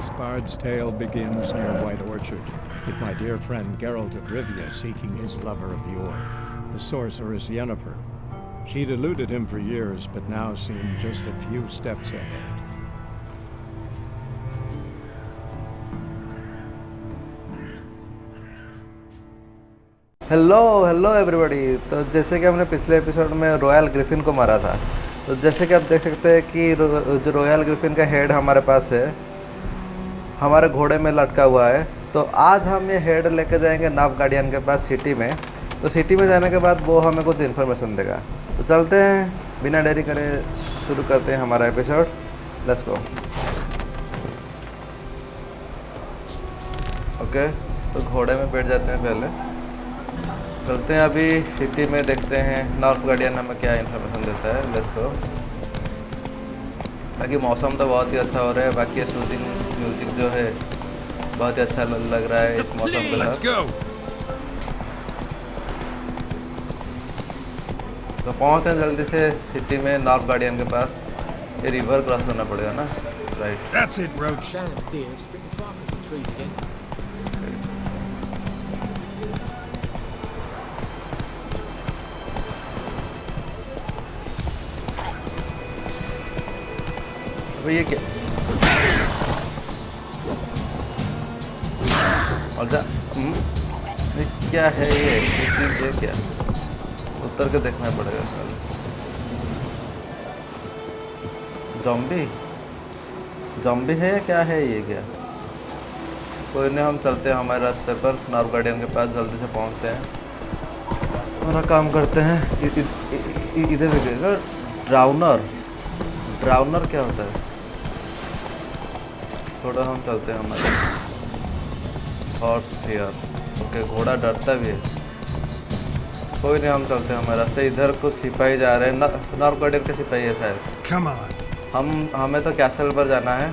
This bard's tale begins near White Orchard, with my dear friend Geralt of Rivia seeking his lover of yore, the sorceress Yenefer. She'd eluded him for years, but now seemed just a few steps ahead. Hello everybody. तो जैसे कि हमने पिछले episode में royal Griffin को मारा था, तो जैसे कि आप देख सकते हैं कि जो रॉयल ग्रिफिन का हेड हमारे पास है, हमारे घोड़े में लटका हुआ है। तो आज हम ये हेड लेके जाएंगे नाव गार्डियन के पास सिटी में। तो सिटी में जाने के बाद वो हमें कुछ इन्फॉर्मेशन देगा। तो चलते हैं, बिना देरी करे शुरू करते हैं हमारा एपिसोड। Let's go. ओके, तो घोड़े में बैठ जाते हैं। पहले चलते हैं अभी सिटी में, देखते हैं नॉर्थ गार्डियन हमें क्या इन्फॉर्मेशन देता है। Let's go. बाकी मौसम तो बहुत ही अच्छा हो रहा है। बाकी शूटिंग म्यूजिक जो है बहुत ही अच्छा लग रहा है इस मौसम के साथ। तो पहुँचते हैं जल्दी से सिटी में नॉर्थ गार्डियन के पास। ये रिवर क्रॉस करना पड़ेगा ना, राइट। ये क्या और जा ये क्या है? ये क्या उतर के देखना पड़ेगा। जॉम्बी है या क्या है? ये क्या? कोई नहीं, हम चलते हैं हमारे रास्ते पर नॉर्थ गार्डियन के पास। जल्दी से पहुंचते हैं, हमारा काम करते हैं। इधर देखिएगा, ड्राउनर क्या होता है? थोड़ा हम चलते हैं हमारे हॉर्स फियर। ओके, घोड़ा डरता भी है। कोई नहीं, हम चलते हैं हमारे रास्ते। इधर कुछ सिपाही जा रहे हैं, नॉर्थ गार्डियन के सिपाही है शायद। हमें तो कैसल पर जाना है।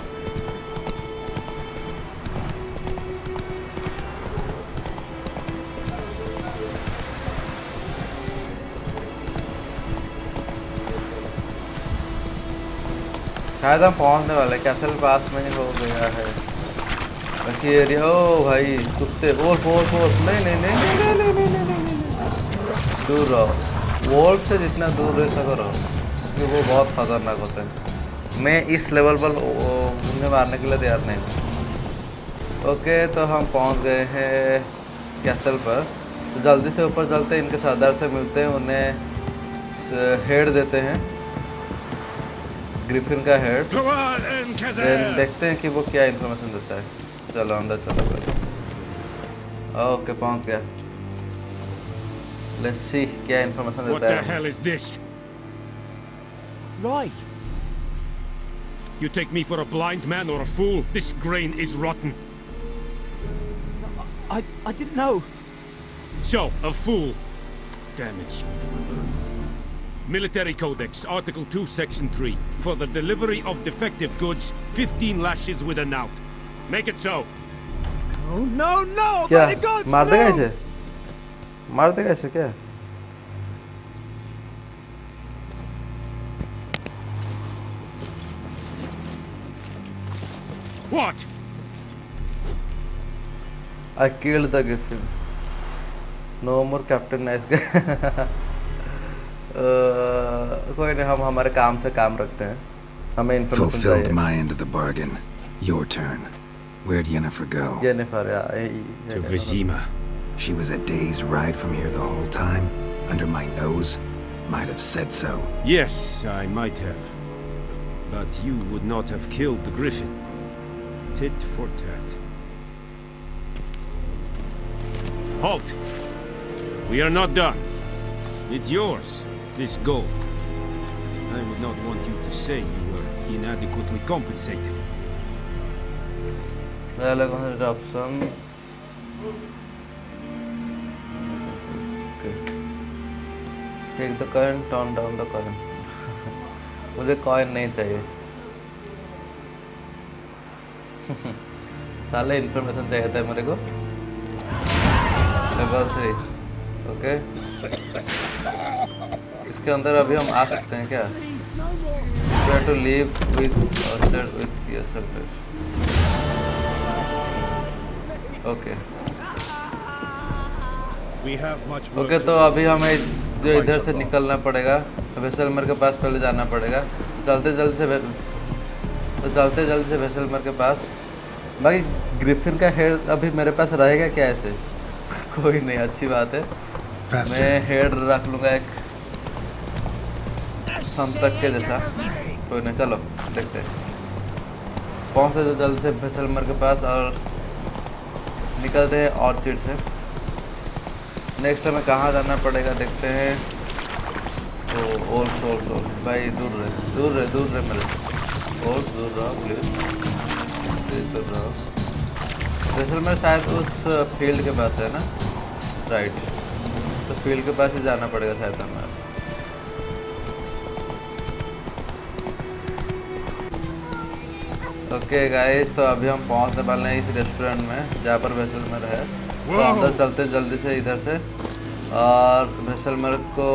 शायद हम पहुंचने वाले, कैसल पास में ही हो गया है। बाकी एरिया, ओ भाई कुत्ते, वोल्फ नहीं, दूर रहो। वोल्फ से जितना दूर रह सको रहो, क्योंकि वो बहुत खतरनाक होते हैं। मैं इस लेवल पर उन्हें मारने के लिए तैयार नहीं हूँ। ओके, तो हम पहुंच गए हैं कैसल पर। तो जल्दी से ऊपर चलते हैं, इनके सरदार से मिलते हैं, उन्हें हेड देते हैं, ग्रिफिन का हेड। देखते हैं कि वो क्या इन्फॉर्मेशन देता है। चलो अंदर चलो। ओके, पहुंच गया। लेट्स सी क्या इन्फॉर्मेशन देता है। What the hell is this? Right. You take me for a blind man or a fool? This grain is rotten. I didn't know. So, a fool. Damn it. Military Codex, Article 2, Section 3. For the delivery of defective goods, 15 lashes with a knout. Make it so. Oh no! क्या My God, मार देगा no! इसे? मार देगा इसे क्या? What? I killed the griffin. No more Captain Nice Guy. कोई नहीं, हम हमारे काम से काम रखते हैं। हमें इन्फॉर्मेशन चाहिए। Fulfilled my end of the bargain. Your turn. Where'd Yenefer go? Yenefer, To Vizima. She was a day's ride from here the whole time. Under my nose. Might have said so. Yes, I might have. But you would not have killed the griffin. Tit for tat. Halt! We are not done. It's yours, this gold. I would not want you to say you were inadequately compensated. Option. Take the coin, turn down the coin. मुझे coin नहीं चाहिए। साले information चाहिए था मेरे को। Level 3। Okay, इसके अंदर अभी हम आ सकते हैं क्या? You have to leave with yourself. Okay We have much work okay, to तो do. अभी हमें जो Quite इधर a से lot. निकलना पड़ेगा, वेसलमर के पास पहले जाना पड़ेगा। चलते जल्दी से वेसलमर के पास। भाई ग्रिफिन का हेड अभी मेरे पास रहेगा क्या ऐसे? कोई नहीं, अच्छी बात है। Faster. मैं हेड रख लूँगा एक संतक के जैसा। कोई नहीं, चलो देखते हैं। पहुँचते तो जल्दी से वेसलमर के पास और निकलते हैं ऑर्चिड से। नेक्स्ट हमें कहाँ जाना पड़ेगा देखते हैं। ओ ओल भाई दूर रहे मेरे। और दूर रहो प्लीज दूर रहो। जैसलमेर शायद उस फील्ड के पास है ना, राइट? तो फील्ड के पास ही जाना पड़ेगा शायद हमें। ओके गाइस, तो अभी हम पहुंचने वाले हैं इस रेस्टोरेंट में जहाँ पर जैसलमेर है। तो अंदर चलते जल्दी से इधर से और जैसलमेर को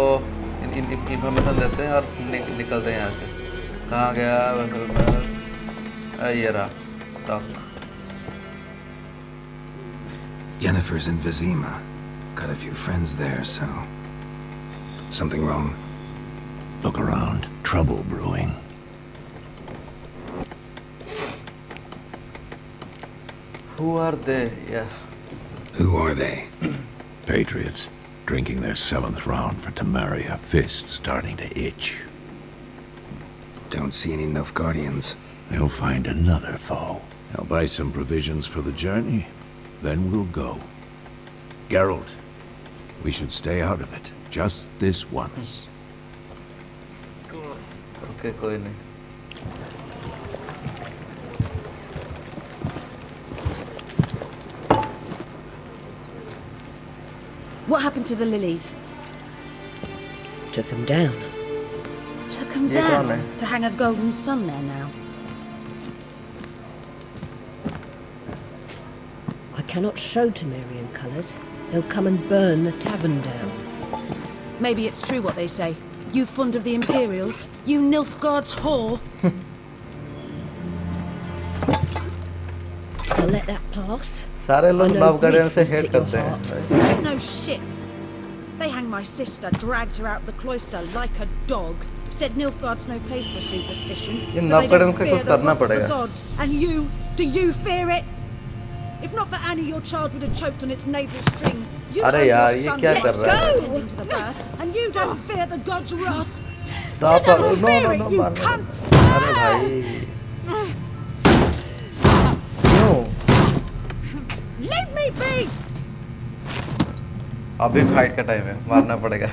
इन्फॉर्मेशन देते हैं और निकलते हैं यहाँ से। कहाँ गया जैसलमेर? ये रहा talk. Yennefer's in Vizima. Got a few friends there, so... Something wrong? Look around. Trouble brewing. Who are they? Yeah. Who are they? Patriots. Drinking their 7th round for Tamaria. Fist starting to itch. Don't see any Nilfgaardians. They'll find another foe. I'll buy some provisions for the journey. Then we'll go. Geralt, we should stay out of it. Just this once. Okay, कोई नहीं। What happened to the lilies? Took him down. Took them ये कौन down है? to hang a golden sun there now. I cannot show Temerian colours. They'll come and burn the tavern down. Maybe it's true what they say. You fond of the Imperials? You Nilfgaard's whore? I'll let that pass. सारे लोग I know नवगार्डियन से grief hate eats at your करते heart. हैं। No shit. They hanged my sister, dragged her out the cloister like a dog. Said Nilfgaard's no place for superstition. ये But they नवगार्डियन don't को fear कुछ the करना wrath of the पड़ेगा। gods. And you, do you fear it? If not for Annie, your child would have choked on its navel string. You अरे owe यार, your ये son क्या death कर रहा है? for attending to the birth, and you don't fear the gods' wrath. Stop You don't her. No, fear no, it, no, you मारने cunt. दो। अरे भाई क्यों? Leave me be. अभी फाइट का टाइम है, मारना पड़ेगा।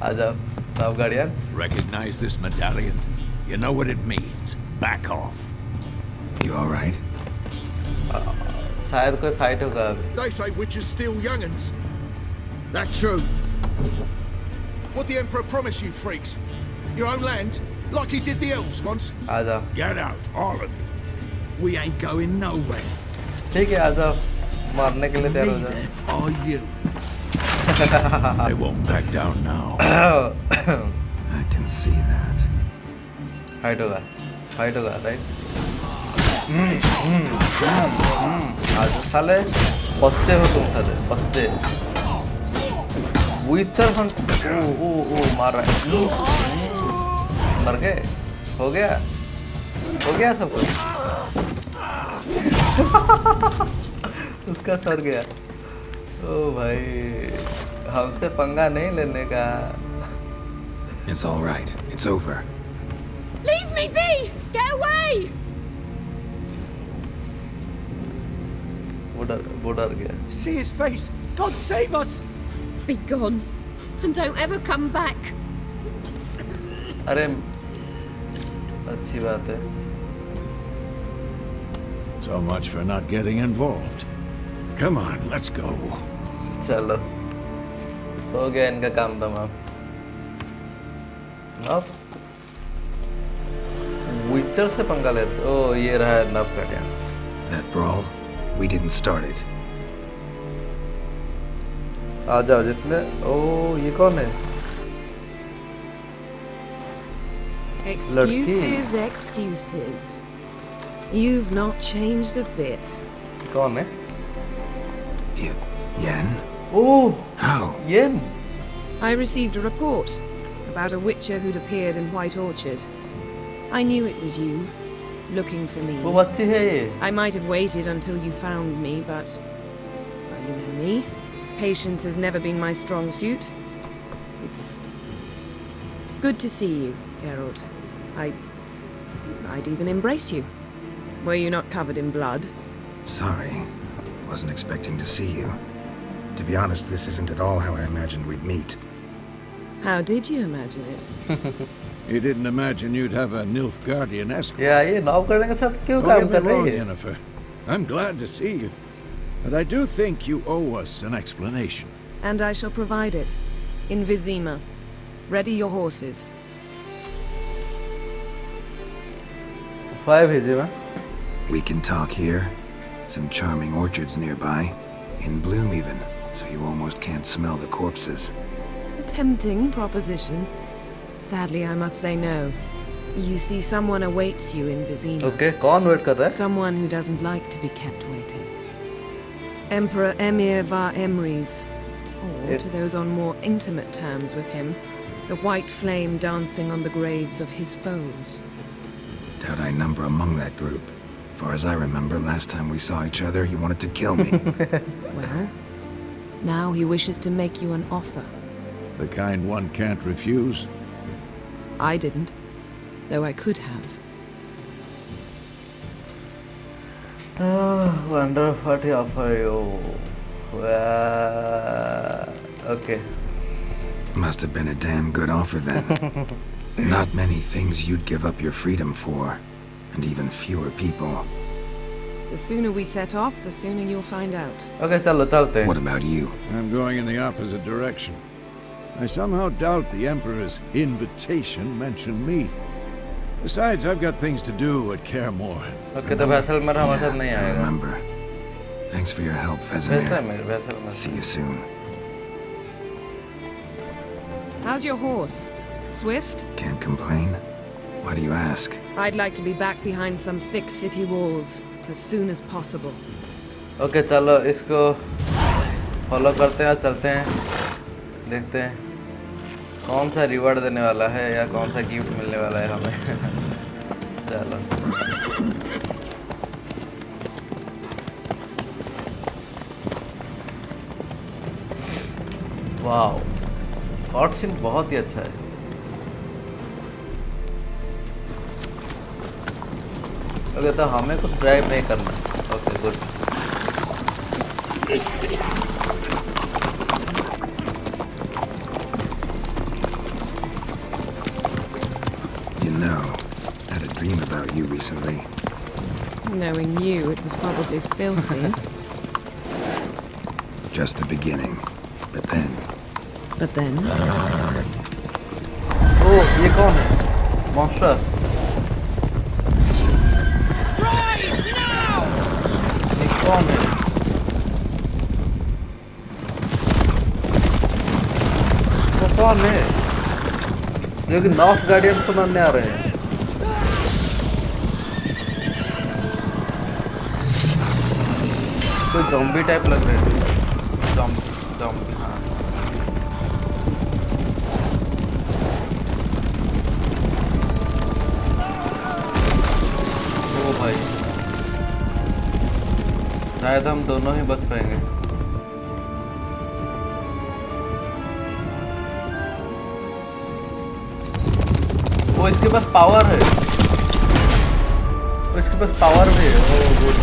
आ जाओ नवगार्डियन। Recognize this medallion? You know what it means. Back off. You alright? शायद कोई फाइट होगा अभी। They say witches steal young'uns. That's true. What the Emperor promise you, freaks? Your own land, like he did the elves once? आ जाओ। Get out, all of you. We ain't going nowhere. ठीक है, आ जाओ। मारने के लिए तैयार हो जाओ। Neither are you. They won't back down now. I can see that. Fight होगा राइट। आज साले बच्चे हो तुम, साले बच्चे। विचर हंट। ओ मार रहा है। मर गए? हो गया सब कुछ। उसका सर गया। ओ भाई, हमसे पंगा नहीं लेने का। It's alright. It's over. Leave me be! Get away! वो डर गया। See his face! God save us! Be gone, and don't ever come back. अरे अच्छी बात है। So much for not getting involved. Come on, let's go. चलो, हो गया इनका काम तमाम। अब विचर से पंगा लेते। ओ ये रहा है नवगार्डियंस। That brawl, we didn't start it. आ जाओ जितने। ओ ये कौन है? Excuses, excuses. You've not changed a bit. कौन है? Yen? Oh, How? Yen. I received a report about a witcher who'd appeared in White Orchard. I knew it was you, looking for me. वो बच्ची है ये. I might have waited until you found me, but... well, you know me. Patience has never been my strong suit. It's... good to see you, Geralt. I'd even embrace you. Were you not covered in blood? Sorry. Wasn't expecting to see you. To be honest, this isn't at all how I imagined we'd meet. How did you imagine it? You didn't imagine you'd have a Nilfgaardian escort. Yeah, ये नौकरने के साथ क्यों Don't काम get कर me रही wrong, है? Yenefer. I'm glad to see you. But I do think you owe us an explanation. And I shall provide it. In Vizima. Ready your horses. Five भेजे मैं. We can talk here. Some charming orchards nearby. In bloom even, so you almost can't smell the corpses. A tempting proposition. Sadly, I must say no. You see, someone awaits you in Vizima. Okay, कौन wait कर रहा है? Someone who doesn't like to be kept waiting. Emperor Emir var Emrys. Or, to those on more intimate terms with him, the white flame dancing on the graves of his foes. Doubt I number among that group. Far as I remember, last time we saw each other, he wanted to kill me. Well, now he wishes to make you an offer. The kind one can't refuse. I didn't, though I could have. Wonder what he offer you. Okay. Must have been a damn good offer then. Not many things you'd give up your freedom for, and even fewer people. The sooner we set off, the sooner you'll find out. Okay, चलो चलते हैं. What about you? I'm going in the opposite direction. I somehow doubt the Emperor's invitation mentioned me. Besides, I've got things to do at Kaer Morhen. Okay, तो vessel मेरा हमारे साथ नहीं I आएगा. remember. Thanks for your help, वैसा है Vesemir. मेरे vessel में. See you soon. How's your horse? Swift? Can't complain. Why do you ask? I'd like to be back behind some thick city walls as soon as possible. Okay, चलो इसको follow करते हैं, चलते हैं, देखते हैं कौन सा रिवॉर्ड देने वाला है या कौन सा गिफ्ट मिलने वाला है हमें. चलो. वाओ, कॉट सीन बहुत ही अच्छा है. ओके, तो हमें कुछ ड्राइव नहीं करना. Okay, good. You know, had a dream about you recently. Knowing you, it was probably filthy. Just the beginning. But then, ओह, ये कौन है? मॉन्स्टर. ये कौन है? वो कौन है? जो कि नॉर्थ गार्डियंस को मारने आ रहे हैं. कोई ज़ॉम्बी टाइप लग रहे हैं. ज़ॉम्बी, हाँ. ओ भाई, शायद हम दोनों ही बच पाएंगे. वो इसके पास पावर है. वो इसके पास पावर भी है. Oh good.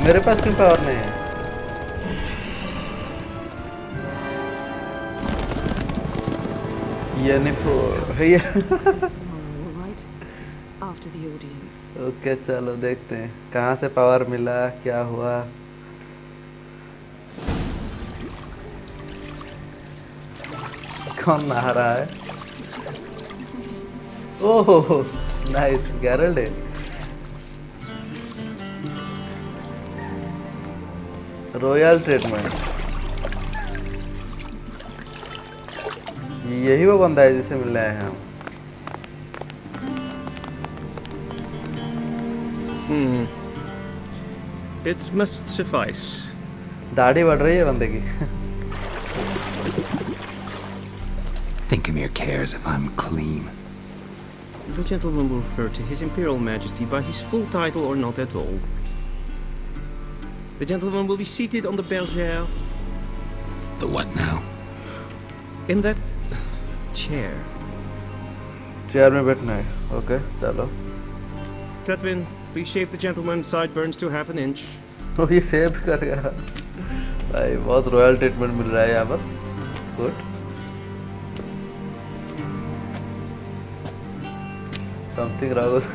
मेरे पास क्यों पावर नहीं है? Yenefer है ये. Tomorrow, all right? After the audience. Okay, चलो देखते हैं कहाँ से पावर मिला, क्या हुआ. कौन नहा रहा है? ओह नाइस, गैरल्ड है. Royal treatment. यही वो बंदा है जिसे मिलने आए हैं हम. It must suffice. दाढ़ी बढ़ रही है बंदे की. Thinkemere cares if I'm clean. The gentleman will refer to His Imperial Majesty by his full title or not at all. The gentleman will be seated on the bergère. The what now? In that chair. Chair में बैठना है. Okay, चलो. Tatwin, please shave the gentleman's sideburns to half an inch. तो ये save करेगा. भाई बहुत royal treatment मिल रहा है यहाँ पर. Good. Something wrong with.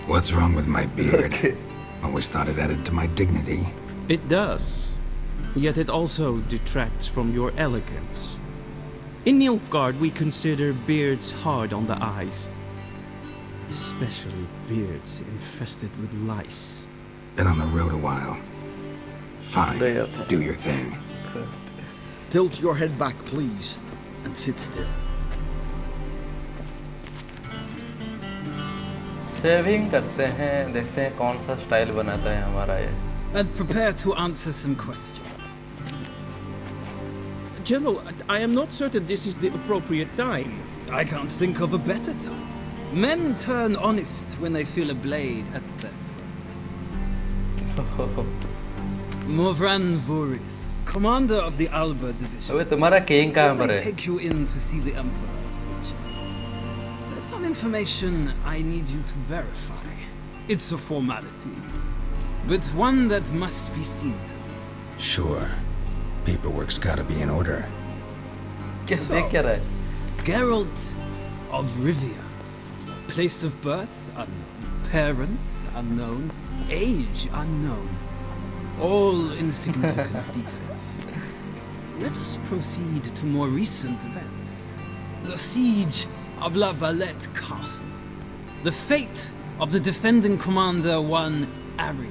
What's wrong with my beard? Okay. Always thought it added to my dignity. It does. Yet it also detracts from your elegance. In Nilfgaard, we consider beards hard on the eyes. Especially beards infested with lice. Been on the road a while. Fine. Do your thing. Tilt your head back, please, and sit still. Shaving करते हैं. देखते हैं कौन सा style बनाता है हमारा ये. And prepare to answer some questions. General, I am not certain this is the appropriate time. I can't think of a better time. Men turn honest when they feel a blade at their throat. Morvran Voris, commander of the Alba division. अबे तुम्हारा king कहाँ Before पर they है? take you in to see the Emperor, there's some information I need you to verify. It's a formality, but one that must be seen to. Sure. Paperwork's gotta be in order. किस देख क्या रहा है? Geralt of Rivia. Place of birth unknown. Parents unknown. Age unknown. All insignificant details. Let us proceed to more recent events. The siege of La Valette Castle. The fate of the defending commander, one Arya.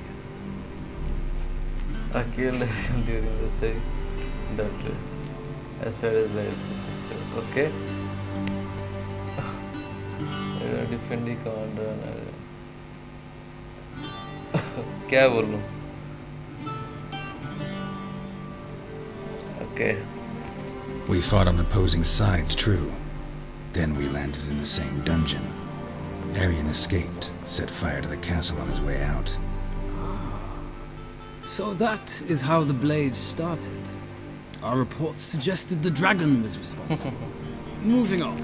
I killed him during the siege. Double. As far as life is concerned. Okay. Defending commander. क्या बोलूं? Okay. We fought on opposing sides, true. Then we landed in the same dungeon. Arian escaped, set fire to the castle on his way out. So that is how the blade started. Our reports suggested the dragon was responsible. Moving on.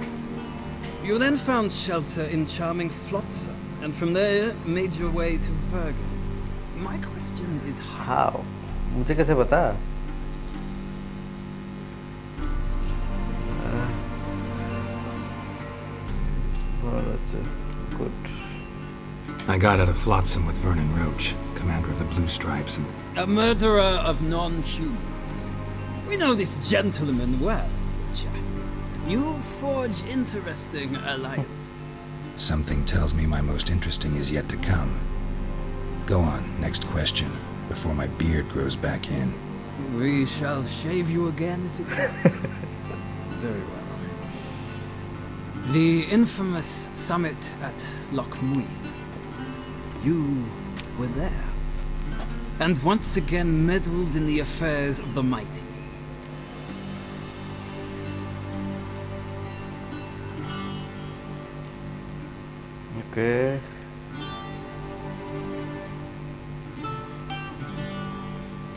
You then found shelter in charming Flotsam, and from there made your way to Vergen. My question is How? मुझे कैसे पता? Well, that's good. I got out of Flotsam with Vernon Roach, commander of the Blue Stripes, and a murderer of non-humans. We know this gentleman well, Witcher. You forge interesting alliances. something tells me my most interesting is yet to come. Go on, next question, before my beard grows back in. We shall shave you again if it does. Very well. The infamous summit at Loch Muin. You were there. And once again meddled in the affairs of the mighty. Okay.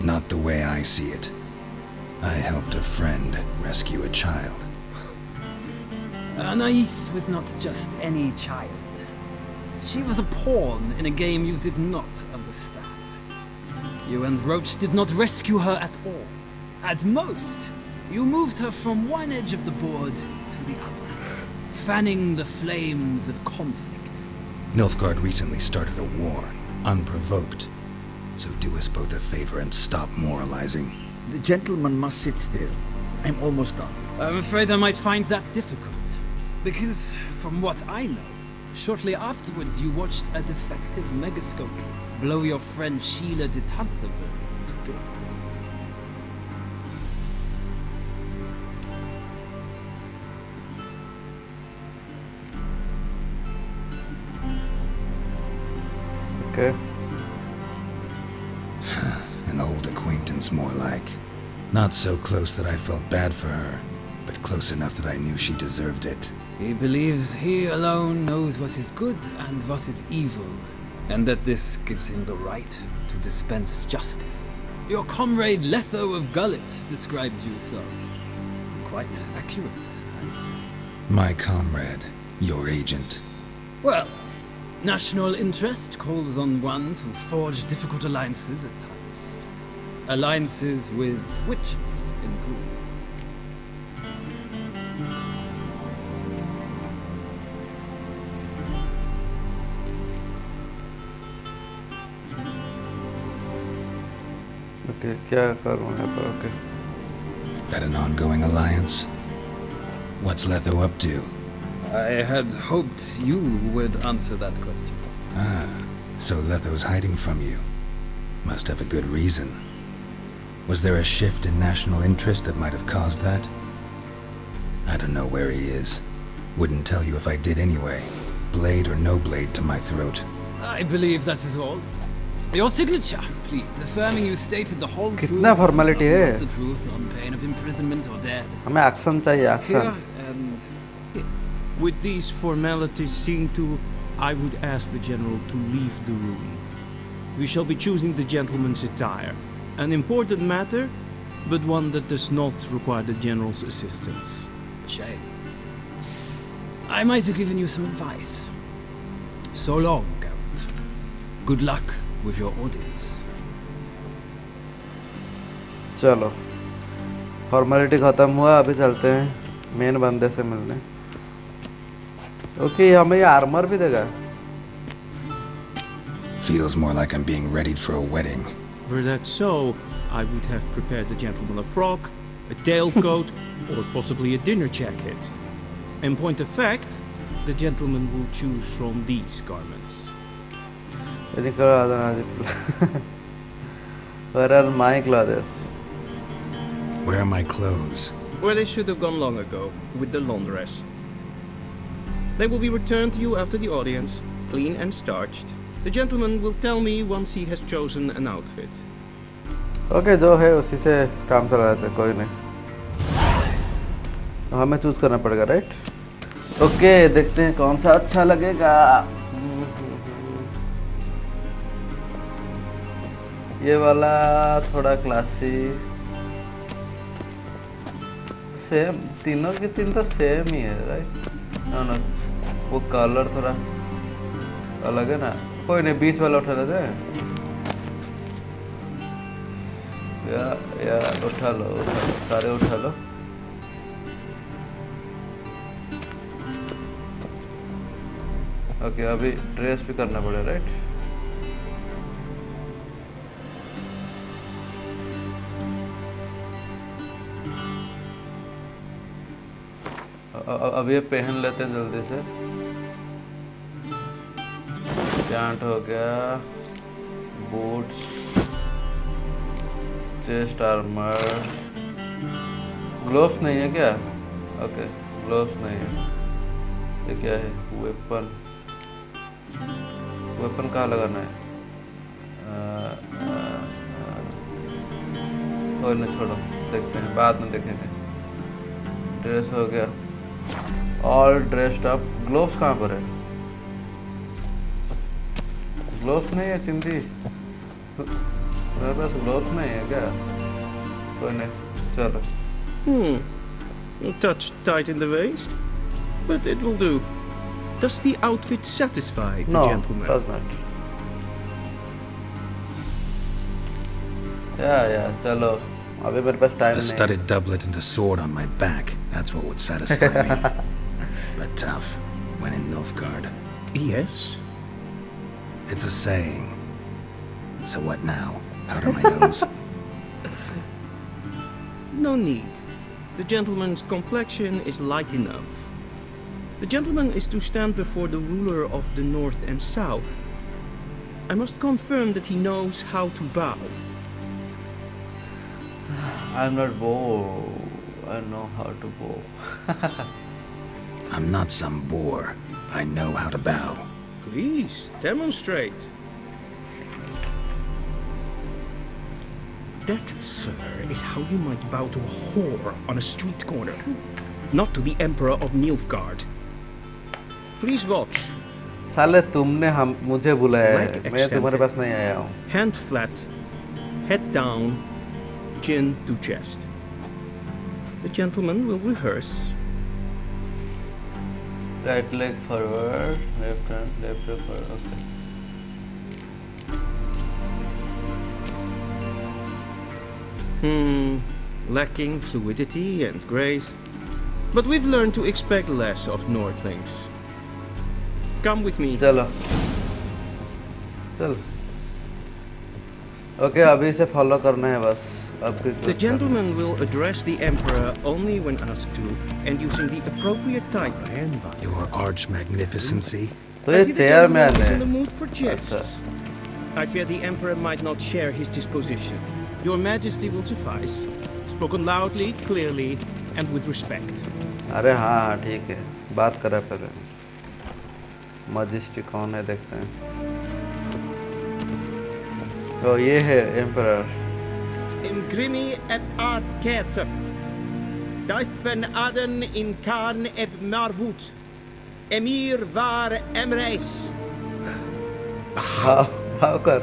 Not the way I see it. I helped a friend rescue a child. Anais was not just any child. She was a pawn in a game you did not understand. You and Roach did not rescue her at all. At most, you moved her from one edge of the board to the other, fanning the flames of conflict. Nilfgaard recently started a war, unprovoked. So do us both a favor and stop moralizing. The gentleman must sit still. I'm almost done. I'm afraid I might find that difficult. Because, from what I know, shortly afterwards you watched a defective megascope blow your friend Sheila de Tanserville to bits. Okay. An old acquaintance, more like. Not so close that I felt bad for her, but close enough that I knew she deserved it. He believes he alone knows what is good and what is evil, and that this gives him the right to dispense justice. Your comrade Letho of Gullet described you so. Quite accurate, I'd say. My comrade, your agent. Well, national interest calls on one to forge difficult alliances at times. Alliances with witches included. Okay, क्या करूँ यहाँ पर? Okay. That an ongoing alliance? What's Letho up to? I had hoped you would answer that question. Ah, so Letho's hiding from you. Must have a good reason. Was there a shift in national interest that might have caused that? I don't know where he is. Wouldn't tell you if I did anyway. Blade or no blade to my throat. I believe that is all. Your signature, please, affirming you stated the whole truth. कितना formality है? The truth on pain of imprisonment or death. हमें action चाहिए, action. Here and here. With these formalities seen to, I would ask the general to leave the room. We shall be choosing the gentleman's attire. An important matter, but one that does not require the general's assistance. Shame. I might have given you some advice. So long, Geralt. Good luck with your audience. चलो formality खत्म हुआ, अभी चलते हैं main बंदे से मिलने. Okay, हमें ये आर्मर भी देगा. Feels more like I'm being readied for a wedding. Were that so, I would have prepared the gentleman a frock, a tailcoat, or possibly a dinner jacket. In point of fact, the gentleman will choose from these garments. Where are my clothes? Where are my clothes? Where they should have gone long ago, with the laundress. They will be returned to you after the audience, clean and starched. The gentleman will tell me once he has chosen an outfit. Okay, जो है उसी से काम चला रहा था, कोई नहीं. हमें चूज करना पड़ेगा, राइट? ओके, देखते हैं कौन सा अच्छा लगेगा. ये वाला थोड़ा क्लासी. सेम, तीनों की तीन तो सेम ही है, राइट? ना वो कलर थोड़ा अलग है ना. कोई नहीं, बीच वाला उठा लेते हैं. या उठा लो, सारे उठा लो. ओके, अभी ड्रेस भी करना पड़ेगा, राइट? अब ये पहन लेते हैं जल्दी से. पैंट हो गया, बूट्स, चेस्ट आर्मर. ग्लोव्स नहीं है क्या? ओके, ग्लोव्स नहीं है. ये क्या है? वेपन. वेपन कहाँ लगाना है? कोई नहीं, छोड़ो, देखते हैं, बाद में देखेंगे. ड्रेस हो गया, ऑल ड्रेस्ड अप. ग्लोव्स कहाँ पर है? ग्लोव्स नहीं है चिंदी. मेरे पास ग्लोव्स नहीं है क्या? कोई नहीं, चलो. A touch tight in the waist, but it will do. Does the outfit satisfy the gentleman? No, does not. Yeah, चलो. अभी मेरे पास टाइम A नहीं. studded doublet and a sword on my back. That's what would satisfy me. But tough. When in Nilfgaard. Yes. It's a saying. So what now? Powder my nose? No need. The gentleman's complexion is light enough. The gentleman is to stand before the ruler of the North and South. I must confirm that he knows how to bow. I'm not bow. I know how to bow. I'm not some boor. I know how to bow. Please, demonstrate. That, sir, is how you might bow to a whore on a street corner, not to the Emperor of Nilfgaard. Please watch. साले तुमने हम मुझे बुलाया Leg है, मैं तुम्हारे पास नहीं आया हूँ. Hand flat, head down, chin to chest. The gentleman will rehearse. Right leg forward, left leg forward. Okay. Lacking fluidity and grace. But we've learned to expect less of Nordlings. Come with me. चलो. चल. Okay, अभी इसे follow करना है बस. The gentleman will address the Emperor only when asked to, and using the appropriate title. Your Arch Magnificency. तो ये chair में आने. Is in the mood for jests. I fear the Emperor might not share his disposition. Your Majesty will suffice. Spoken loudly, clearly, and with respect. अरे हाँ हाँ ठीक है. बात करा पहले. Majesty कौन है देखते हैं. तो ये है Emperor. Imgrimi et art ketzer. Daifen aden in Khan eb Marvut. Emir var Emreis. भाव कर.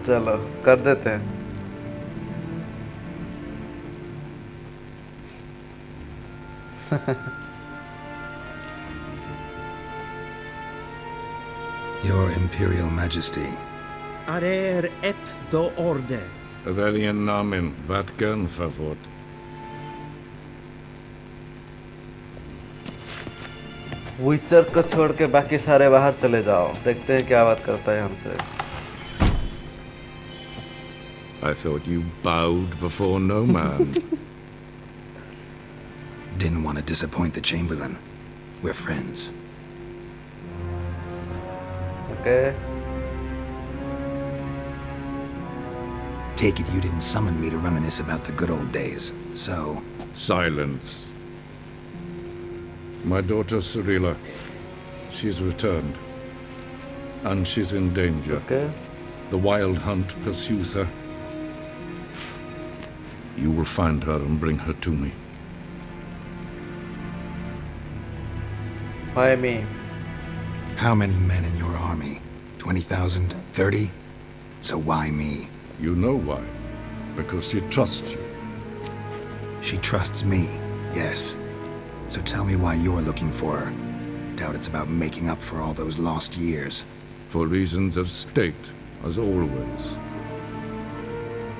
चलो कर देते हैं. Your Imperial Majesty. Arer ep do orde. Welchen Namen? Wat gern favort? विचर को छोड़ के बाकी सारे बाहर चले जाओ. देखते हैं क्या बात करता है हमसे. I thought you bowed before no man. Didn't want to disappoint the Chamberlain. We're friends. Okay. Take it you didn't summon me to reminisce about the good old days, so... Silence. My daughter Cyrilla, she's returned. And she's in danger. Okay. The wild hunt pursues her. You will find her and bring her to me. Why me? How many men in your army? 20,000? 30? So why me? You know why. Because she trusts you. She trusts me, yes. So tell me why you're looking for her. Doubt it's about making up for all those lost years. For reasons of state, as always.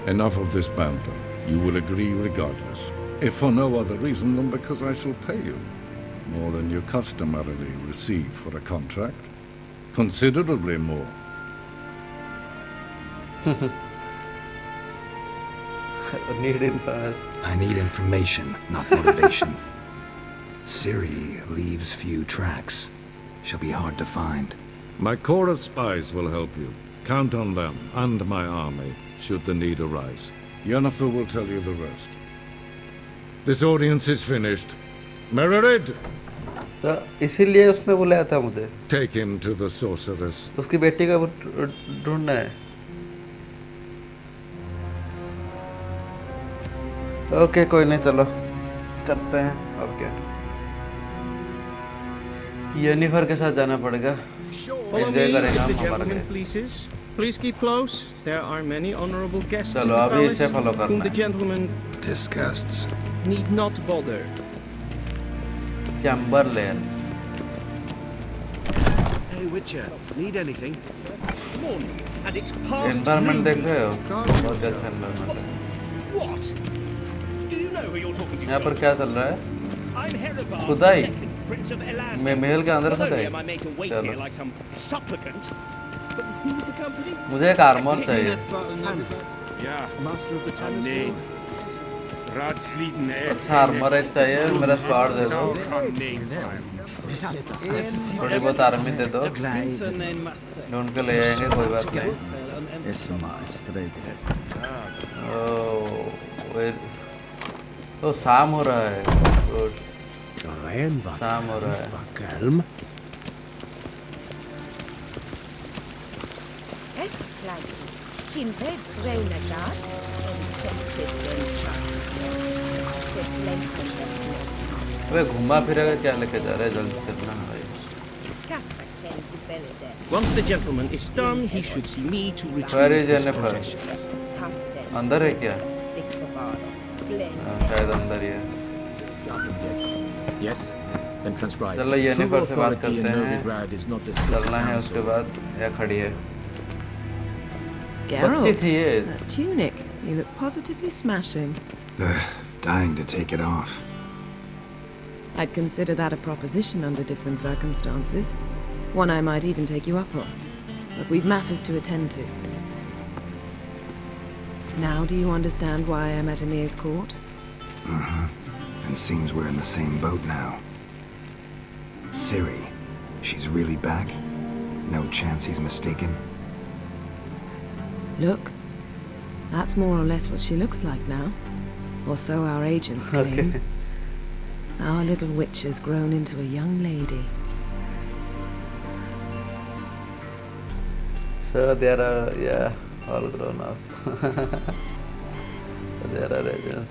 Enough of this banter. You will agree regardless. If for no other reason than because I shall pay you. More than you customarily receive for a contract. Considerably more. I need information, not motivation. Ciri leaves few tracks. She'll be hard to find. My corps of spies will help you. Count on them and my army, should the need arise. Yenefer will tell you the rest. This audience is finished. Mererid! इसीलिए उसने बुलाया था मुझे. Take him to the sorceress. उसकी बेटी का ढूंढना है. ओके कोई नहीं चलो करते हैं और क्या. येनिफर के साथ जाना पड़ेगा. एंजॉय करेंगे हम हमारे. Please keep close. There are many honorable guests in चलो the अभी इसे palace फॉलो whom the करना है. gentleman Disgusts. need not bother. Chamberlain. Hey Witcher, need anything? Morning, and it's past environment देख noon. रहे हो? बहुत अच्छा एनवायरनमेंट है. What? Do you know who you're talking to? यहाँ पर क्या चल रहा है? I'm Yenefer, खुदाई. second Prince of Elan. मैं महल के अंदर Not only खुदाई. am I made to wait चलो. here like some supplicant, but who's the company? मुझे एक आर्मर चाहिए. Yeah, master of the tennis court. अच्छा आर्मर एक चाहिए. मेरा स्वाड दे दो. थोड़ी बहुत आर्मी दे दो. ढूंढ के ले आएंगे कोई बात नहीं. तो शाम हो रहा है. गुड. शाम हो रहा है. Yes, like. Kin bed reinagat, and scented अबे घुमा फिरेगा क्या लेके जा रहा है जल्दी चलना भाई Once the gentleman is done, he should see me to Where retrieve is his Yenefer? possessions. अंदर है क्या शायद अंदर ही है Yes? Then transcribe. चलो येनेफर से बात Authority in करते हैं Novigrad is not the city चलना है council. उसके बाद या खड़ी है Geralt, बच्ची थी ये that tunic. You look positively smashing. Dying to take it off. I'd consider that a proposition under different circumstances. One I might even take you up on. But we've matters to attend to. Now do you understand why I'm at Emir's court? Mm-hmm. And seems we're in the same boat now. Ciri, she's really back? No chance he's mistaken? Look, that's more or less what she looks like now. Or so our agents claim. Okay. Our little witch has grown into a young lady. So there are, yeah, all grown up. There are agents.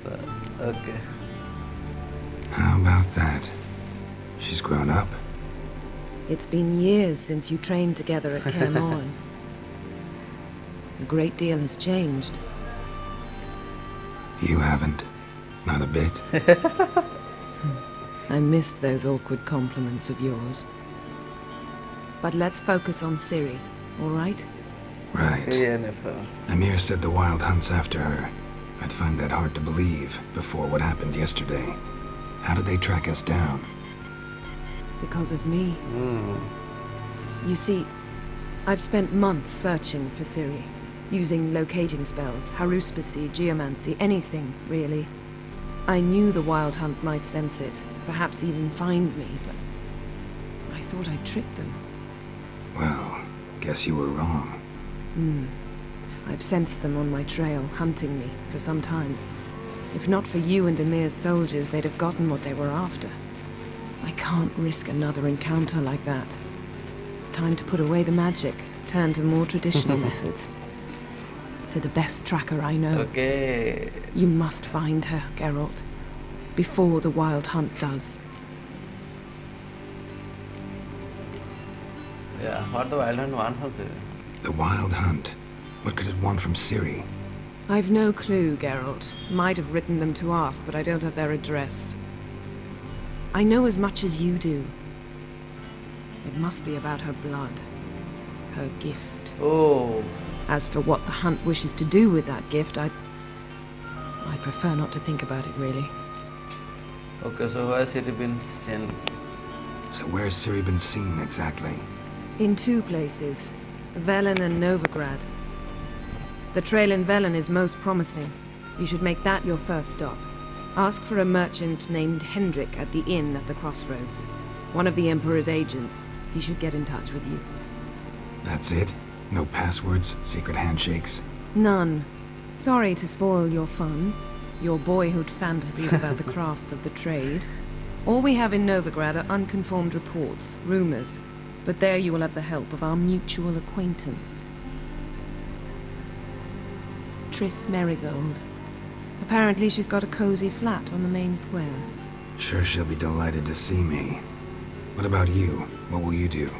Okay. How about that? She's grown up? It's been years since you trained together at Kaer Morhen. A great deal has changed. You haven't. Not a bit. I missed those awkward compliments of yours. But let's focus on Ciri, all right? Right. Yenefer. Emir said the Wild Hunt's after her. I'd find that hard to believe before what happened yesterday. How did they track us down? Because of me. You see, I've spent months searching for Ciri, using locating spells, haruspicy, geomancy, anything, really. I knew the Wild Hunt might sense it, perhaps even find me, but I thought I'd tricked them. Well, guess you were wrong. I've sensed them on my trail, hunting me, for some time. If not for you and Emir's soldiers, they'd have gotten what they were after. I can't risk another encounter like that. It's time to put away the magic, turn to more traditional methods. To the best tracker I know. Okay. You must find her, Geralt. Before the Wild Hunt does. Yeah, what the Wild Hunt wants from Ciri? The Wild Hunt? What could it want from Ciri? I've no clue, Geralt. Might have written them to ask, but I don't have their address. I know as much as you do. It must be about her blood. Her gift. Oh. As for what the Hunt wishes to do with that gift, I prefer not to think about it, really. Okay, so where has Ciri been seen? So where's Ciri been seen, exactly? In two places. Velen and Novigrad. The trail in Velen is most promising. You should make that your first stop. Ask for a merchant named Hendrik at the inn at the crossroads. One of the Emperor's agents. He should get in touch with you. That's it? No passwords? Secret handshakes? None. Sorry to spoil your fun. Your boyhood fantasies about the crafts of the trade. All we have in Novigrad are unconformed reports, rumors. But there you will have the help of our mutual acquaintance. Triss Merigold. Apparently she's got a cozy flat on the main square. Sure she'll be delighted to see me. What about you? What will you do?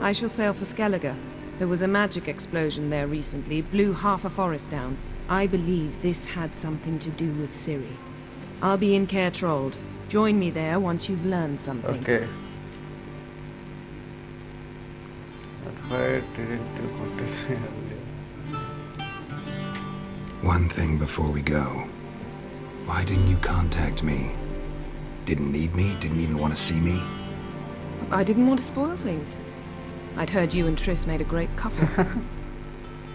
I shall sail for Skellige. There was a magic explosion there recently, blew half a forest down. I believe this had something to do with Ciri. I'll be in Kaer Trolde. Join me there once you've learned something. Okay. Why didn't you put it earlier? One thing before we go. Why didn't you contact me? Didn't need me? Didn't even want to see me? I didn't want to spoil things. I'd heard you and Triss made a great couple.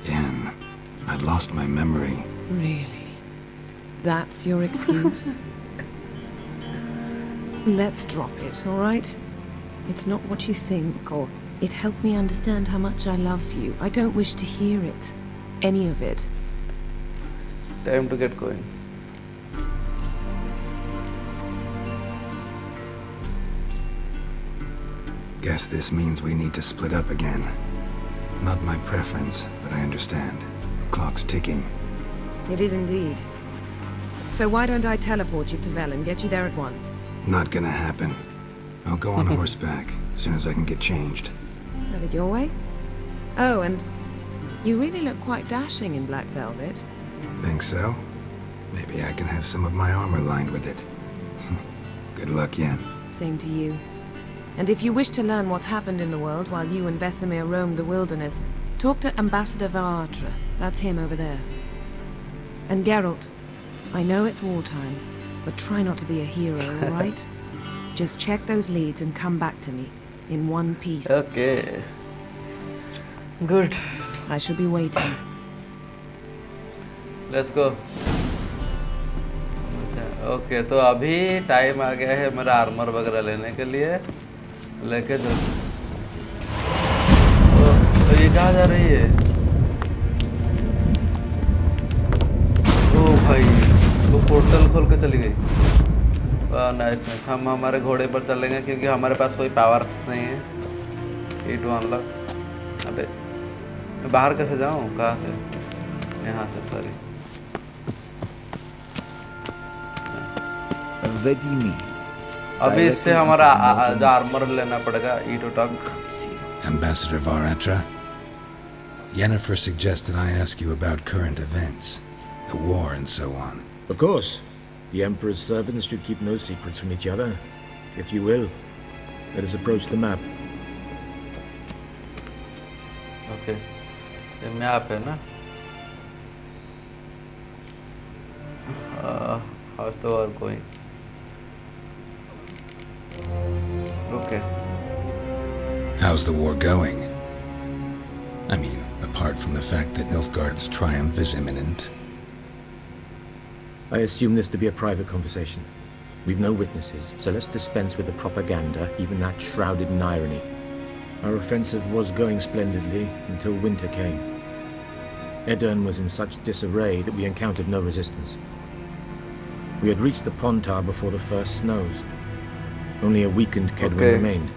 Yen, I'd lost my memory. Really? That's your excuse? Let's drop it, all right? It's not what you think, or it helped me understand how much I love you. I don't wish to hear it. Any of it. Time to get going. Guess this means we need to split up again. Not my preference, but I understand. The clock's ticking. It is indeed. So why don't I teleport you to Vel and get you there at once? Not gonna happen. I'll go on horseback as soon as I can get changed. Have it your way? Oh, and you really look quite dashing in black velvet. Think so? Maybe I can have some of my armor lined with it. Good luck, Yen. Same to you. And if you wish to learn what's happened in the world while you and Vesemir roamed the wilderness, talk to Ambassador Varatra. That's him over there. And Geralt, I know it's wartime, but try not to be a hero, all right? Just check those leads and come back to me, in one piece. Okay. Good. I shall be waiting. Let's go. Okay तो अभी time आ गया है मेरा armour वगैरह लेने के लिए लेके जो तो ये कहाँ जा रही है ओ भाई वो पोर्टल खोल के चली गई नाइस नाइस हम हमारे घोड़े पर चलेंगे क्योंकि हमारे पास कोई पावर नहीं है ई टू अनलॉक अबे मैं बाहर कैसे जाऊँ कहाँ से यहाँ से सॉरी अभी इससे हमारा आर्मर लेना पड़ेगा ई to talk Ambassador Varatra, Yenefer suggested I ask you about current events, the war and so on. Of course. The Emperor's servants should keep no secrets from each other. If you will, let us approach the map. Okay. ये map है ना how's the war going? Okay. How's the war going? I mean, apart from the fact that Nilfgaard's triumph is imminent. I assume this to be a private conversation. We've no witnesses, so let's dispense with the propaganda, even that shrouded in irony. Our offensive was going splendidly until winter came. Edirn was in such disarray that we encountered no resistance. We had reached the Pontar before the first snows. Only a weakened Kedwin remained,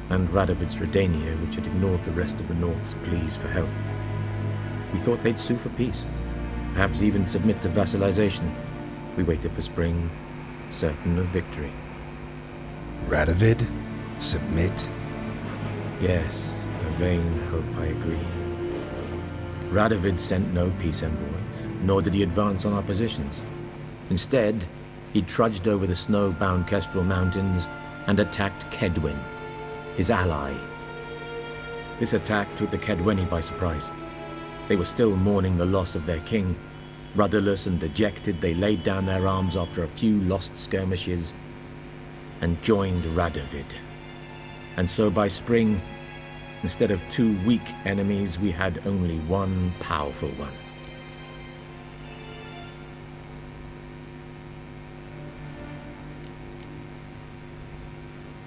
and Radovid's Redania, which had ignored the rest of the North's pleas for help. We thought they'd sue for peace, perhaps even submit to vassalization. We waited for spring, certain of victory. Radovid? Submit? Yes, a vain hope, I agree. Radovid sent no peace envoy, nor did he advance on our positions. Instead, he trudged over the snow-bound Kestrel Mountains and attacked Kedwin, his ally. This attack took the Kedweni by surprise. They were still mourning the loss of their king. Rudderless and dejected, they laid down their arms after a few lost skirmishes and joined Radovid. And so by spring, instead of 2 weak enemies, we had only one powerful one.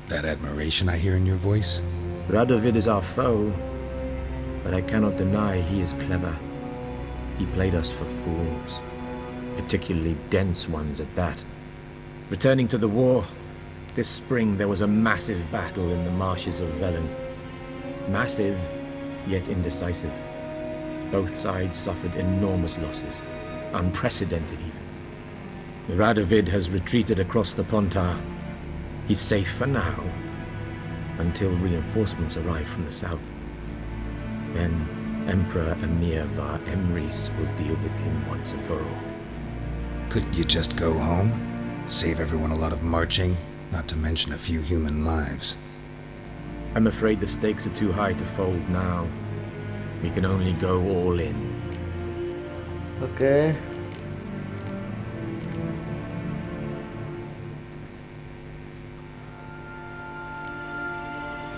That admiration I hear in your voice? Radovid is our foe, but I cannot deny he is clever. He played us for fools, particularly dense ones at that. Returning to the war, this spring there was a massive battle in the marshes of Velen. Massive, yet indecisive. Both sides suffered enormous losses, unprecedented even. Radovid has retreated across the Pontar. He's safe for now, until reinforcements arrive from the south. Then Emperor Emir var Emrys will deal with him once and for all. Couldn't you just go home? Save everyone a lot of marching, not to mention a few human lives. I'm afraid the stakes are too high to fold now. We can only go all in. Okay.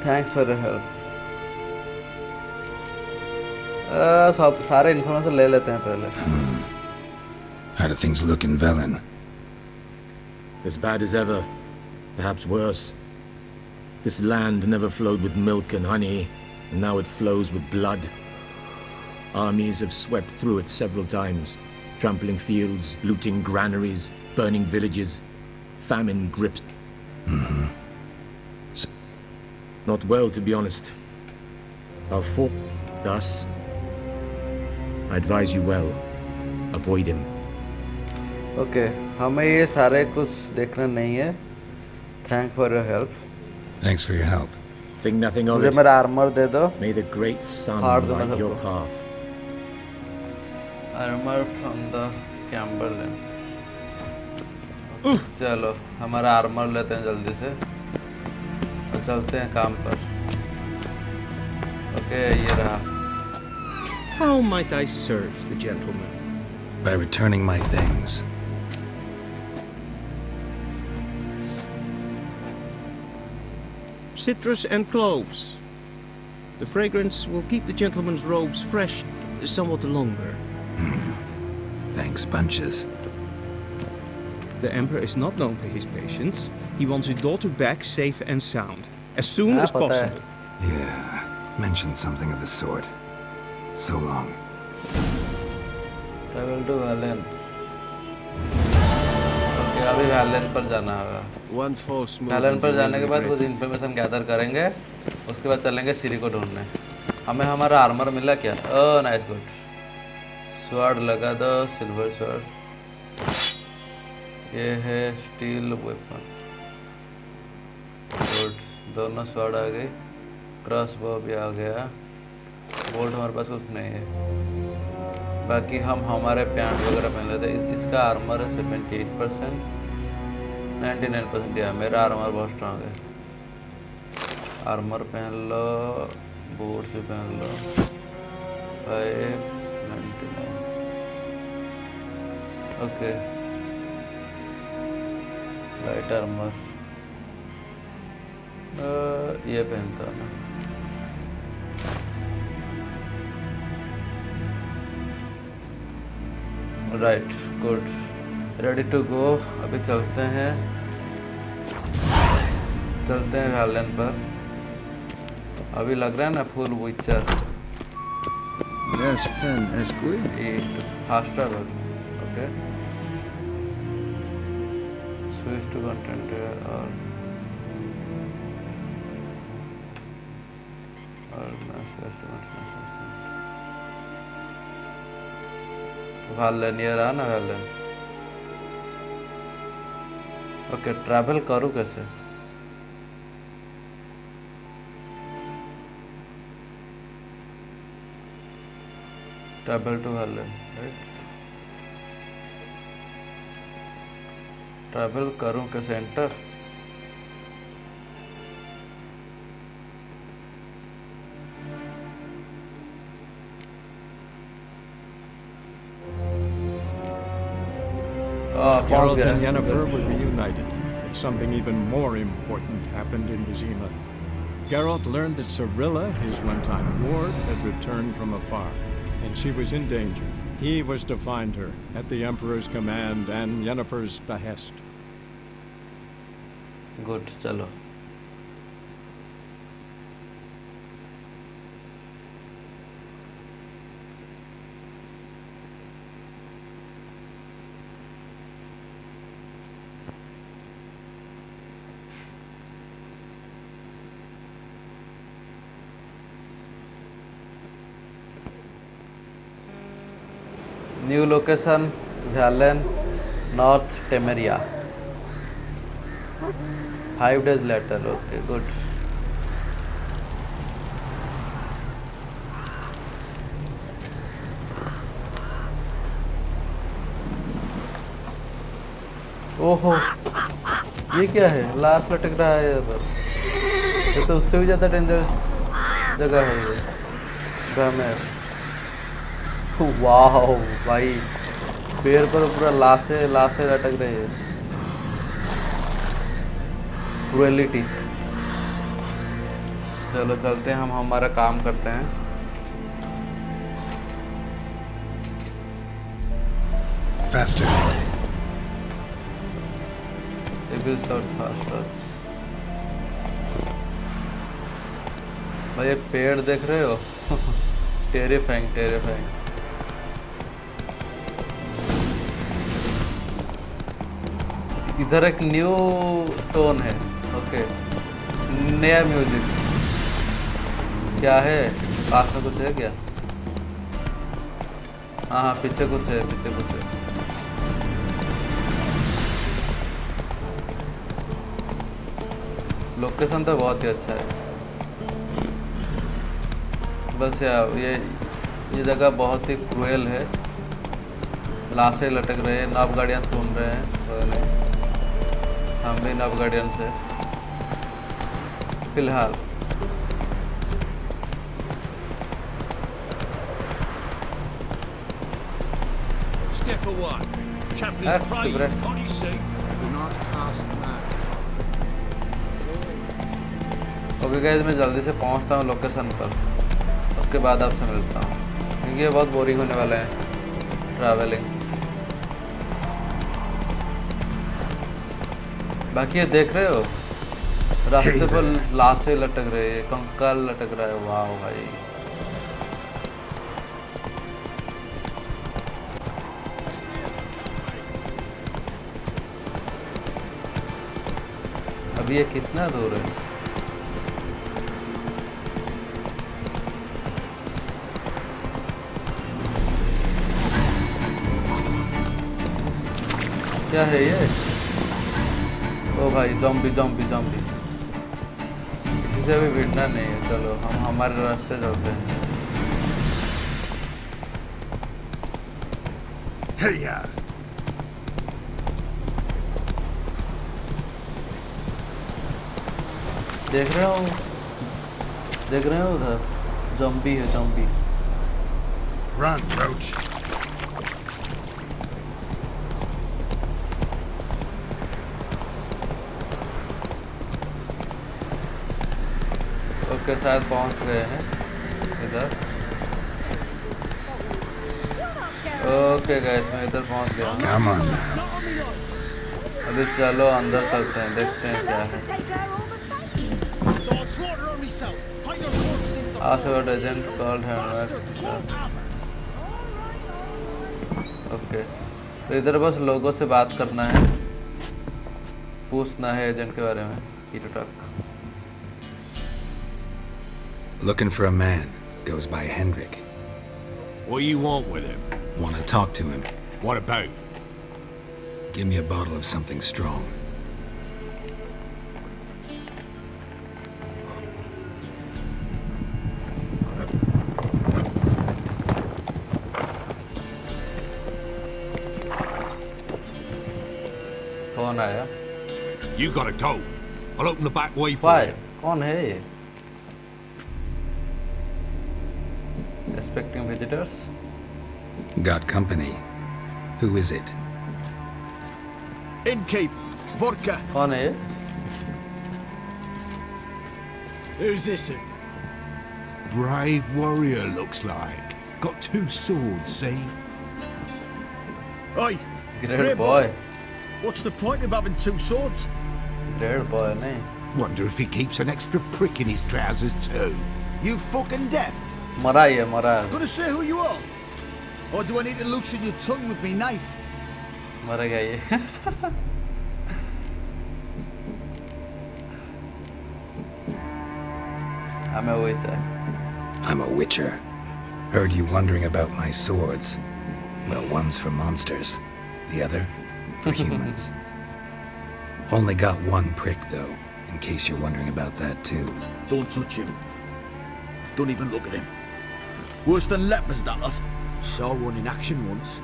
Thanks for the help. सब सारे information ले लेते हैं पहले. How do things look in Velen? As bad as ever, perhaps worse. This land never flowed with milk and honey, and now it flows with blood. Armies have swept through it several times, trampling fields, looting granaries, burning villages. Famine grips. Not well, to be honest. Our fort, thus, I advise you well. Avoid him. Okay हमें ये सारे कुछ देखना नहीं है. Thank for your help. Thanks for your help. Think nothing of मुझे it. मेरा armour दे दो. May the great sun hard दो ना light your सबको. path. Armour from the Cumberland. चलो हमारा आर्मर लेते हैं जल्दी से और चलते हैं काम पर. ओके ये रहा. How might I serve the gentleman? By returning my things. Citrus and cloves. The fragrance will keep the gentleman's robes fresh somewhat longer. Thanks, bunches. The Emperor is not known for his patience. He wants his daughter back safe and sound, as soon as possible. Yeah, mentioned something of the sort. So long. Travel to Velen. Okay अभी Velen पर जाना होगा. Whalen पर जाने के बाद कुछ information gather करेंगे. उसके बाद चलेंगे सिरी को ढूंढने. हमें हमारा आर्मर मिला क्या? Oh nice good. स्वॉर्ड लगा दो. Silver sword. ये है स्टील वेपन. गुड. दोनों स्वॉर्ड आ गई. क्रॉस बो भी आ गया. बोल्ट हमारे पास कुछ नहीं है. बाकी हम हमारे पैंट वगैरह पहन लेते हैं. इसका आर्मर है 78%. 99% या मेरा आर्मर बहुत स्ट्रांग है. आर्मर पहन लो. बूट्स भी पहन लो. 599. ओके लाइट आर्मर ये पहनता हूँ मैं. Right good. Ready to go. अभी चलते हैं वैलेन पर. अभी लग रहा है ना फुल विचर. Yes, pen es good. Fast travel. Okay switch to content और वैलेन ये रहा ना वैलेन. ओके ट्रैवल करूँ कैसे? Travel to Velen right. Travel करूँ कैसे? Enter. Geralt and Yenefer were reunited, but something even more important happened in Vizima. Geralt learned that Cirilla, his one-time ward, had returned from afar, and she was in danger. He was to find her, at the Emperor's command and Yennefer's behest. Good, chalo. New location, Valen, North Temeria. 5 days later, okay, good. ओहो ये क्या है? लाश लटक रहा है यहाँ पर. ये तो उससे भी ज़्यादा डेंजर जगह है ये. गमेर. वाह भाई पेड़ पर पूरा लाशें लटक रही है. क्रूएलिटी. चलो चलते हैं हम हमारा काम करते हैं. Faster. It will start faster. भाई ये पेड़ देख रहे हो? टेरिफाइंग. इधर एक न्यू टोन है. ओके नया म्यूजिक. क्या है? पास में कुछ है क्या? हाँ पीछे कुछ है, पीछे कुछ है। लोकेशन तो बहुत ही अच्छा है। बस यार ये जगह बहुत ही क्रूएल है। लाशें लटक रहे हैं, नॉब गार्डियंस घूम रहे हैं, हम भी नॉब गार्डियंस है फिलहाल। Skipper 1, Chaplain Craig, can't you see? Do not cast man. Okay guys, मैं जल्दी से पहुंचता हूं लोकेशन पर, उसके बाद आपसे मिलता हूं, क्योंकि ये बहुत बोरिंग होने वाला है ट्रैवलिंग। बाकी ये देख रहे हो, रास्ते पर लाशें लटक रही है, कंकाल लटक रहा है। वाह भाई, अभी ये कितना दूर है? क्या है ये? ओ भाई, ज़ॉम्बी ज़ॉम्बी ज़ॉम्बी। इसे भी भिड़ना नहीं है, चलो हम हमारे रास्ते चलते हैं। देख रहे हो उधर ज़ॉम्बी है, ज़ॉम्बी। Run, Roach. ओके, शायद पहुंच गए हैं इधर। ओके गाइस, मैं इधर पहुंच गया हूं। अभी चलो अंदर चलते हैं, देखते हैं क्या है। Aswad agent called Yenefer. Okay, तो इधर बस लोगों से बात करना है, पूछना है एजेंट के बारे में। Looking for a man. Goes by Hendrik. What do you want with him? Want to talk to him. What about? Give me a bottle of something strong. कौन आया? You gotta go. I'll open the back way for Why? you. कौन है ये? Expecting visitors? Got company. Who is it? Innkeep, vodka. कौन है ये? Who's this? Brave warrior, looks like. Got 2 swords, see? Oi, Great boy. What's the point of having 2 swords? Great boy, नहीं? Wonder if he keeps an extra prick in his trousers too. You fucking deaf? मरा ही है, मरा है। Gonna say who you are? Or do I need to loosen your tongue with me knife? मर गया ये। I'm a witcher. I'm a witcher. Heard you wondering about my swords. Well, one's for monsters, the other for humans. Only got one prick, though, in case you're wondering about that, too. Don't touch him. Don't even look at him. Worse than lepers, that lot. Saw one in action once.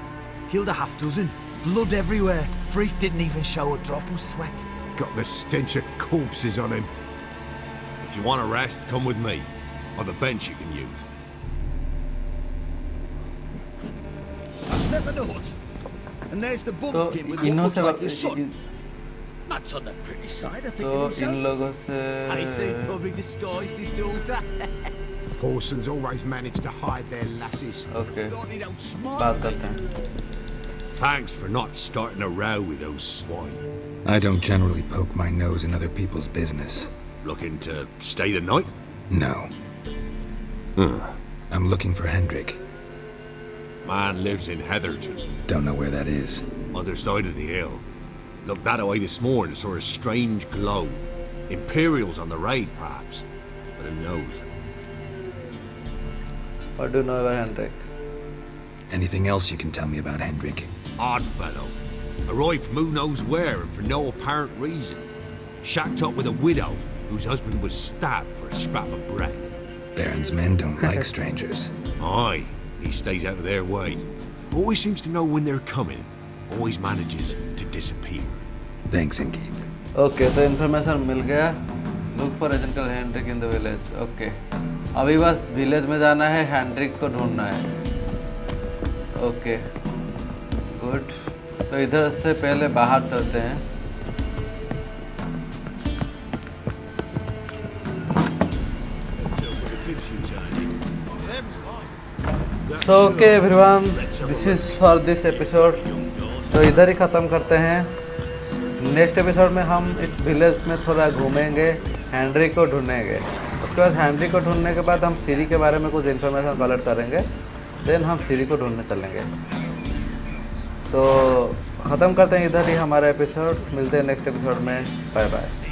Killed a half dozen. Blood everywhere. Freak didn't even show a drop of sweat. Got the stench of corpses on him. If you want a rest, come with me. On the bench you can use. I step in the hut, and there's the bumpkin with what looks like his son. That's on the pretty side, I think. तो इन लोगों से I see, probably disguised his daughter. Porsons always manage to hide their lasses. Okay, बात करते हैं। Thanks for not starting a row with those swine. I don't generally poke my nose in other people's business. Looking to stay the night? No. I'm looking for Hendrik. Man lives in Heatherton. Don't know where that is. Other side of the hill. Looked that away this morning, saw a strange glow. Imperials on the raid, perhaps. But who knows? What do you know about Hendrik? Anything else you can tell me about Hendrik? Odd fellow. Arrived from who knows where and for no apparent reason. Shacked up with a widow whose husband was stabbed for a scrap of bread. Baron's men don't like strangers. Aye, he stays out of their way. Always seems to know when they're coming. Always manages to disappear. Thanks, Inkeep. Okay, तो information मिल गया. Look for Agent Hendrik in the village. Okay. अभी बस village में जाना है, Hendrick को ढूंढना है. Okay good. तो इधर से पहले बाहर चलते हैं. So okay everyone, this is for this episode. तो इधर ही ख़त्म करते हैं. नेक्स्ट एपिसोड में हम इस विलेज में थोड़ा घूमेंगे, हैंड्रिक को ढूंढेंगे. उसके बाद हैंड्रिक को ढूंढने के बाद हम सीरी के बारे में कुछ इन्फॉर्मेशन कलेक्ट करेंगे. देन हम सीरी को ढूंढने चलेंगे. तो ख़त्म करते हैं इधर ही हमारा एपिसोड. मिलते हैं नेक्स्ट एपिसोड में. Bye bye.